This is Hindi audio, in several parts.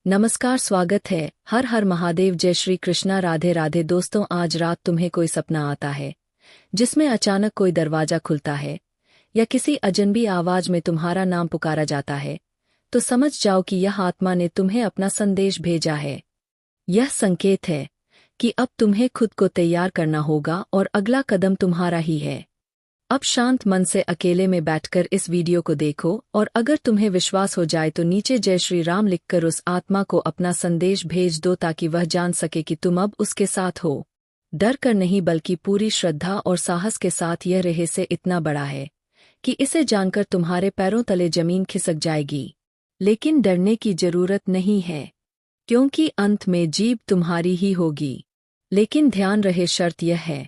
नमस्कार, स्वागत है। हर हर महादेव, जय श्री कृष्णा, राधे राधे। दोस्तों, आज रात तुम्हें कोई सपना आता है जिसमें अचानक कोई दरवाजा खुलता है या किसी अजनबी आवाज में तुम्हारा नाम पुकारा जाता है, तो समझ जाओ कि यह आत्मा ने तुम्हें अपना संदेश भेजा है। यह संकेत है कि अब तुम्हें खुद को तैयार करना होगा और अगला कदम तुम्हारा ही है। अब शांत मन से अकेले में बैठकर इस वीडियो को देखो और अगर तुम्हें विश्वास हो जाए तो नीचे जय श्री राम लिखकर उस आत्मा को अपना संदेश भेज दो ताकि वह जान सके कि तुम अब उसके साथ हो। डर कर नहीं, बल्कि पूरी श्रद्धा और साहस के साथ। यह रहस्य इतना बड़ा है कि इसे जानकर तुम्हारे पैरों तले जमीन खिसक जाएगी। लेकिन डरने की जरूरत नहीं है, क्योंकि अंत में जीत तुम्हारी ही होगी। लेकिन ध्यान रहे, शर्त यह है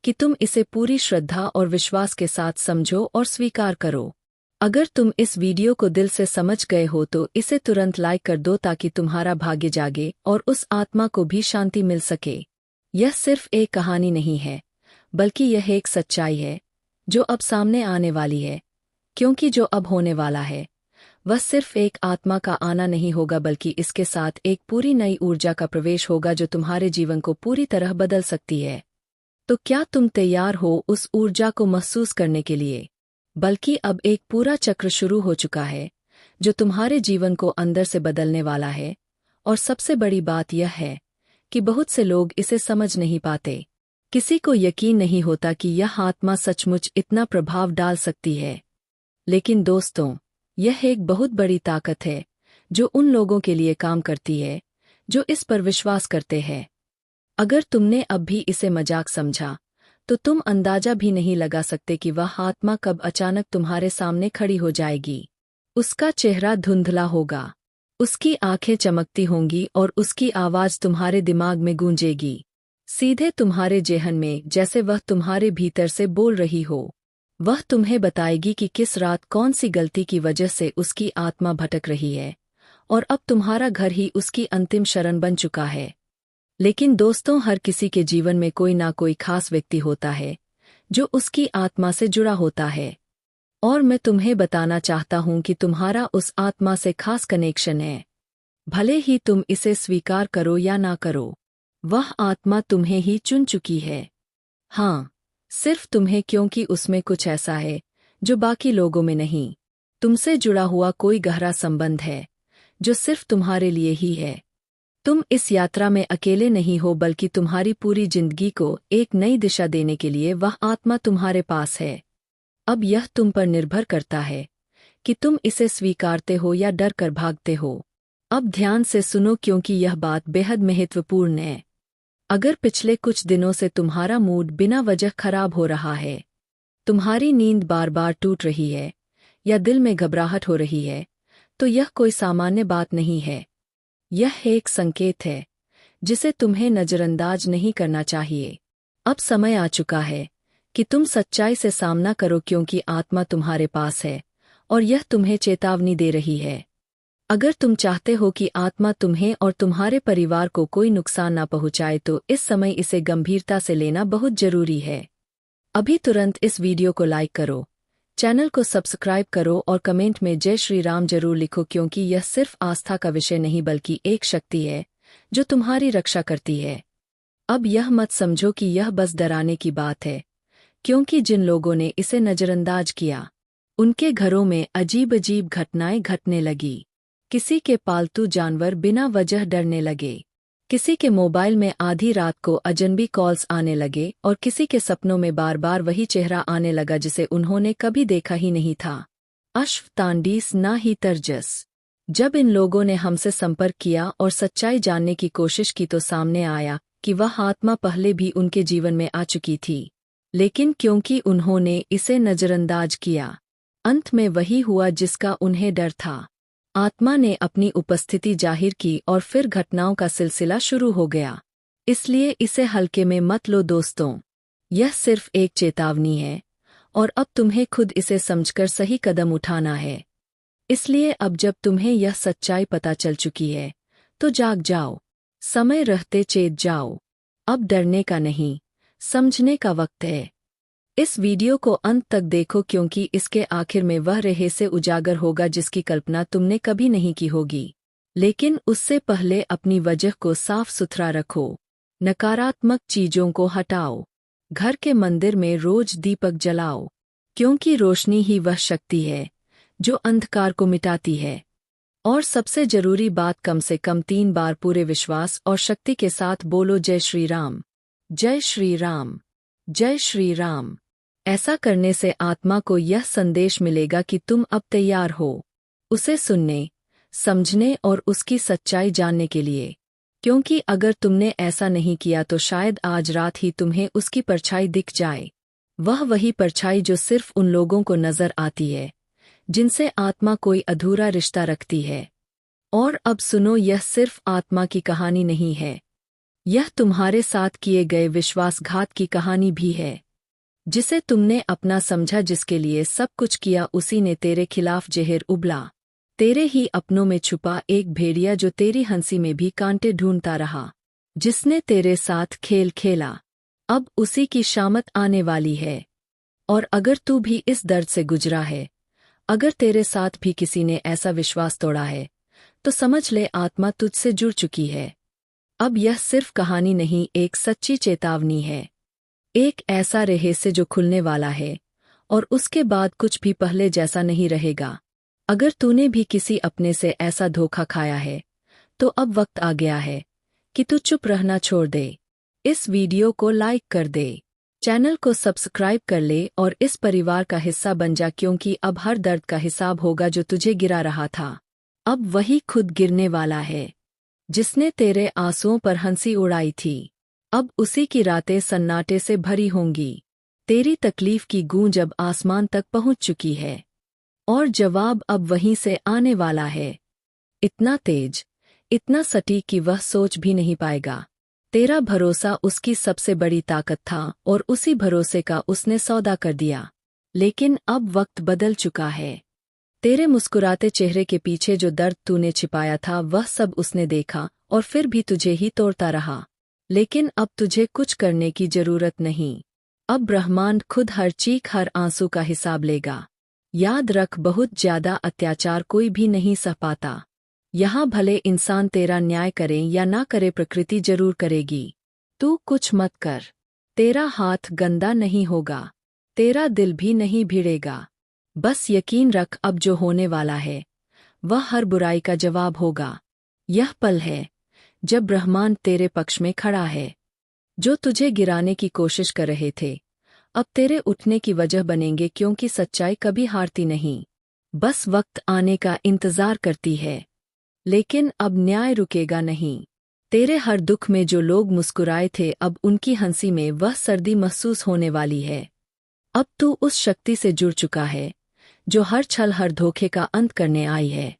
कि तुम इसे पूरी श्रद्धा और विश्वास के साथ समझो और स्वीकार करो। अगर तुम इस वीडियो को दिल से समझ गए हो तो इसे तुरंत लाइक कर दो ताकि तुम्हारा भाग्य जागे और उस आत्मा को भी शांति मिल सके। यह सिर्फ एक कहानी नहीं है, बल्कि यह एक सच्चाई है जो अब सामने आने वाली है। क्योंकि जो अब होने वाला है वह सिर्फ एक आत्मा का आना नहीं होगा, बल्कि इसके साथ एक पूरी नई ऊर्जा का प्रवेश होगा जो तुम्हारे जीवन को पूरी तरह बदल सकती है। तो क्या तुम तैयार हो उस ऊर्जा को महसूस करने के लिए? बल्कि अब एक पूरा चक्र शुरू हो चुका है जो तुम्हारे जीवन को अंदर से बदलने वाला है। और सबसे बड़ी बात यह है कि बहुत से लोग इसे समझ नहीं पाते। किसी को यकीन नहीं होता कि यह आत्मा सचमुच इतना प्रभाव डाल सकती है। लेकिन दोस्तों, यह एक बहुत बड़ी ताकत है जो उन लोगों के लिए काम करती है जो इस पर विश्वास करते हैं। अगर तुमने अब भी इसे मजाक समझा तो तुम अंदाजा भी नहीं लगा सकते कि वह आत्मा कब अचानक तुम्हारे सामने खड़ी हो जाएगी। उसका चेहरा धुंधला होगा, उसकी आंखें चमकती होंगी और उसकी आवाज तुम्हारे दिमाग में गूंजेगी, सीधे तुम्हारे जेहन में, जैसे वह तुम्हारे भीतर से बोल रही हो। वह तुम्हें बताएगी कि किस रात कौन सी गलती की वजह से उसकी आत्मा भटक रही है और अब तुम्हारा घर ही उसकी अंतिम शरण बन चुका है। लेकिन दोस्तों, हर किसी के जीवन में कोई ना कोई खास व्यक्ति होता है जो उसकी आत्मा से जुड़ा होता है। और मैं तुम्हें बताना चाहता हूं कि तुम्हारा उस आत्मा से खास कनेक्शन है। भले ही तुम इसे स्वीकार करो या ना करो, वह आत्मा तुम्हें ही चुन चुकी है। हाँ, सिर्फ तुम्हें, क्योंकि उसमें कुछ ऐसा है जो बाकी लोगों में नहीं। तुमसे जुड़ा हुआ कोई गहरा संबंध है जो सिर्फ तुम्हारे लिए ही है। तुम इस यात्रा में अकेले नहीं हो, बल्कि तुम्हारी पूरी जिंदगी को एक नई दिशा देने के लिए वह आत्मा तुम्हारे पास है। अब यह तुम पर निर्भर करता है कि तुम इसे स्वीकारते हो या डर कर भागते हो। अब ध्यान से सुनो, क्योंकि यह बात बेहद महत्वपूर्ण है। अगर पिछले कुछ दिनों से तुम्हारा मूड बिना वजह खराब हो रहा है, तुम्हारी नींद बार बार टूट रही है या दिल में घबराहट हो रही है, तो यह कोई सामान्य बात नहीं है। यह एक संकेत है जिसे तुम्हें नजरअंदाज नहीं करना चाहिए। अब समय आ चुका है कि तुम सच्चाई से सामना करो, क्योंकि आत्मा तुम्हारे पास है और यह तुम्हें चेतावनी दे रही है। अगर तुम चाहते हो कि आत्मा तुम्हें और तुम्हारे परिवार को कोई नुकसान ना पहुंचाए तो इस समय इसे गंभीरता से लेना बहुत जरूरी है। अभी तुरंत इस वीडियो को लाइक करो, चैनल को सब्सक्राइब करो और कमेंट में जय श्री राम जरूर लिखो, क्योंकि यह सिर्फ आस्था का विषय नहीं बल्कि एक शक्ति है जो तुम्हारी रक्षा करती है। अब यह मत समझो कि यह बस डराने की बात है, क्योंकि जिन लोगों ने इसे नजरअंदाज किया उनके घरों में अजीब अजीब घटनाएं घटने लगी। किसी के पालतू जानवर बिना वजह डरने लगे, किसी के मोबाइल में आधी रात को अजनबी कॉल्स आने लगे और किसी के सपनों में बार बार वही चेहरा आने लगा जिसे उन्होंने कभी देखा ही नहीं था। अश्व तांडीस ना ही तरजस। जब इन लोगों ने हमसे संपर्क किया और सच्चाई जानने की कोशिश की तो सामने आया कि वह आत्मा पहले भी उनके जीवन में आ चुकी थी, लेकिन क्योंकि उन्होंने इसे नजरअंदाज किया, अंत में वही हुआ जिसका उन्हें डर था। आत्मा ने अपनी उपस्थिति जाहिर की और फिर घटनाओं का सिलसिला शुरू हो गया। इसलिए इसे हल्के में मत लो दोस्तों, यह सिर्फ एक चेतावनी है और अब तुम्हें खुद इसे समझकर सही कदम उठाना है। इसलिए अब जब तुम्हें यह सच्चाई पता चल चुकी है तो जाग जाओ, समय रहते चेत जाओ। अब डरने का नहीं, समझने का वक्त है। इस वीडियो को अंत तक देखो, क्योंकि इसके आखिर में वह रहस्य उजागर होगा जिसकी कल्पना तुमने कभी नहीं की होगी। लेकिन उससे पहले अपनी वजह को साफ सुथरा रखो। नकारात्मक चीजों को हटाओ। घर के मंदिर में रोज दीपक जलाओ, क्योंकि रोशनी ही वह शक्ति है जो अंधकार को मिटाती है। और सबसे जरूरी बात, कम से कम 3 बार पूरे विश्वास और शक्ति के साथ बोलो, जय श्री राम, जय श्री राम, जय श्री राम। ऐसा करने से आत्मा को यह संदेश मिलेगा कि तुम अब तैयार हो उसे सुनने, समझने और उसकी सच्चाई जानने के लिए। क्योंकि अगर तुमने ऐसा नहीं किया तो शायद आज रात ही तुम्हें उसकी परछाई दिख जाए। वह वही परछाई जो सिर्फ उन लोगों को नजर आती है जिनसे आत्मा कोई अधूरा रिश्ता रखती है। और अब सुनो, यह सिर्फ आत्मा की कहानी नहीं है, यह तुम्हारे साथ किए गए विश्वासघात की कहानी भी है। जिसे तुमने अपना समझा, जिसके लिए सब कुछ किया, उसी ने तेरे खिलाफ जहर उबला। तेरे ही अपनों में छुपा एक भेड़िया जो तेरी हंसी में भी कांटे ढूंढता रहा। जिसने तेरे साथ खेल खेला, अब उसी की शामत आने वाली है। और अगर तू भी इस दर्द से गुजरा है, अगर तेरे साथ भी किसी ने ऐसा विश्वास तोड़ा है, तो समझ ले आत्मा तुझसे जुड़ चुकी है। अब यह सिर्फ कहानी नहीं, एक सच्ची चेतावनी है। एक ऐसा रहस्य जो खुलने वाला है और उसके बाद कुछ भी पहले जैसा नहीं रहेगा। अगर तूने भी किसी अपने से ऐसा धोखा खाया है, तो अब वक्त आ गया है कि तू चुप रहना छोड़ दे। इस वीडियो को लाइक कर दे, चैनल को सब्सक्राइब कर ले और इस परिवार का हिस्सा बन जा, क्योंकि अब हर दर्द का हिसाब होगा जो तुझे गिरा रहा था। अब वही खुद गिरने वाला है जिसने तेरे आंसुओं पर हंसी उड़ाई थी। अब उसी की रातें सन्नाटे से भरी होंगी। तेरी तकलीफ की गूंज अब आसमान तक पहुंच चुकी है और जवाब अब वहीं से आने वाला है। इतना तेज, इतना सटीक कि वह सोच भी नहीं पाएगा। तेरा भरोसा उसकी सबसे बड़ी ताकत था और उसी भरोसे का उसने सौदा कर दिया। लेकिन अब वक्त बदल चुका है। तेरे मुस्कुराते चेहरे के पीछे जो दर्द तूने छिपाया था, वह सब उसने देखा और फिर भी तुझे ही तोड़ता रहा। लेकिन अब तुझे कुछ करने की जरूरत नहीं। अब ब्रह्मांड खुद हर चीख, हर आंसू का हिसाब लेगा। याद रख, बहुत ज्यादा अत्याचार कोई भी नहीं सह पाता। यहाँ भले इंसान तेरा न्याय करे या ना करे, प्रकृति जरूर करेगी। तू कुछ मत कर, तेरा हाथ गंदा नहीं होगा, तेरा दिल भी नहीं भिड़ेगा। बस यकीन रख, अब जो होने वाला है वह हर बुराई का जवाब होगा। यह पल है जब ब्रह्मांड तेरे पक्ष में खड़ा है। जो तुझे गिराने की कोशिश कर रहे थे, अब तेरे उठने की वजह बनेंगे, क्योंकि सच्चाई कभी हारती नहीं, बस वक्त आने का इंतजार करती है। लेकिन अब न्याय रुकेगा नहीं। तेरे हर दुख में जो लोग मुस्कुराए थे, अब उनकी हंसी में वह सर्दी महसूस होने वाली है। अब तू उस शक्ति से जुड़ चुका है जो हर छल, हर धोखे का अंत करने आई है।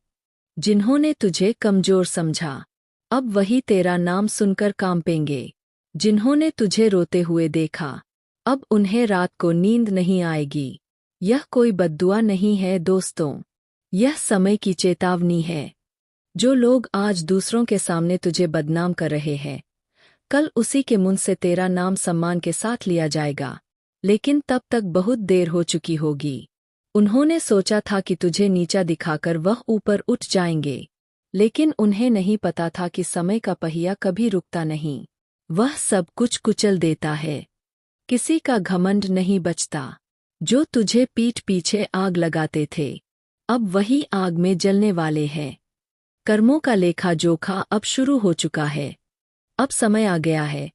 जिन्होंने तुझे कमजोर समझा, अब वही तेरा नाम सुनकर कांपेंगे। जिन्होंने तुझे रोते हुए देखा, अब उन्हें रात को नींद नहीं आएगी। यह कोई बद्दुआ नहीं है दोस्तों, यह समय की चेतावनी है। जो लोग आज दूसरों के सामने तुझे बदनाम कर रहे हैं, कल उसी के मुंह से तेरा नाम सम्मान के साथ लिया जाएगा। लेकिन तब तक बहुत देर हो चुकी होगी। उन्होंने सोचा था कि तुझे नीचा दिखाकर वह ऊपर उठ जाएंगे, लेकिन उन्हें नहीं पता था कि समय का पहिया कभी रुकता नहीं, वह सब कुछ कुचल देता है। किसी का घमंड नहीं बचता। जो तुझे पीठ पीछे आग लगाते थे, अब वही आग में जलने वाले हैं। कर्मों का लेखा जोखा अब शुरू हो चुका है। अब समय आ गया है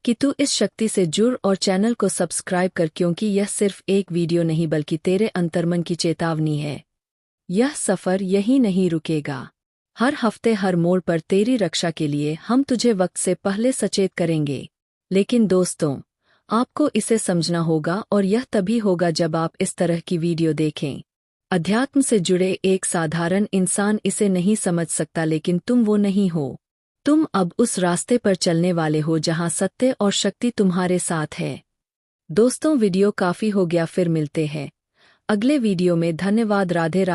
कि तू इस शक्ति से जुड़ और चैनल को सब्सक्राइब कर, क्योंकि यह सिर्फ एक वीडियो नहीं बल्कि तेरे अंतर्मन की चेतावनी है। यह सफर यहीं नहीं रुकेगा। हर हफ्ते, हर मोड़ पर तेरी रक्षा के लिए हम तुझे वक्त से पहले सचेत करेंगे। लेकिन दोस्तों, आपको इसे समझना होगा और यह तभी होगा जब आप इस तरह की वीडियो देखें। अध्यात्म से जुड़े एक साधारण इंसान इसे नहीं समझ सकता, लेकिन तुम वो नहीं हो। तुम अब उस रास्ते पर चलने वाले हो जहां सत्य और शक्ति तुम्हारे साथ है। दोस्तों, वीडियो काफी हो गया, फिर मिलते हैं अगले वीडियो में। धन्यवाद। राधे राधे।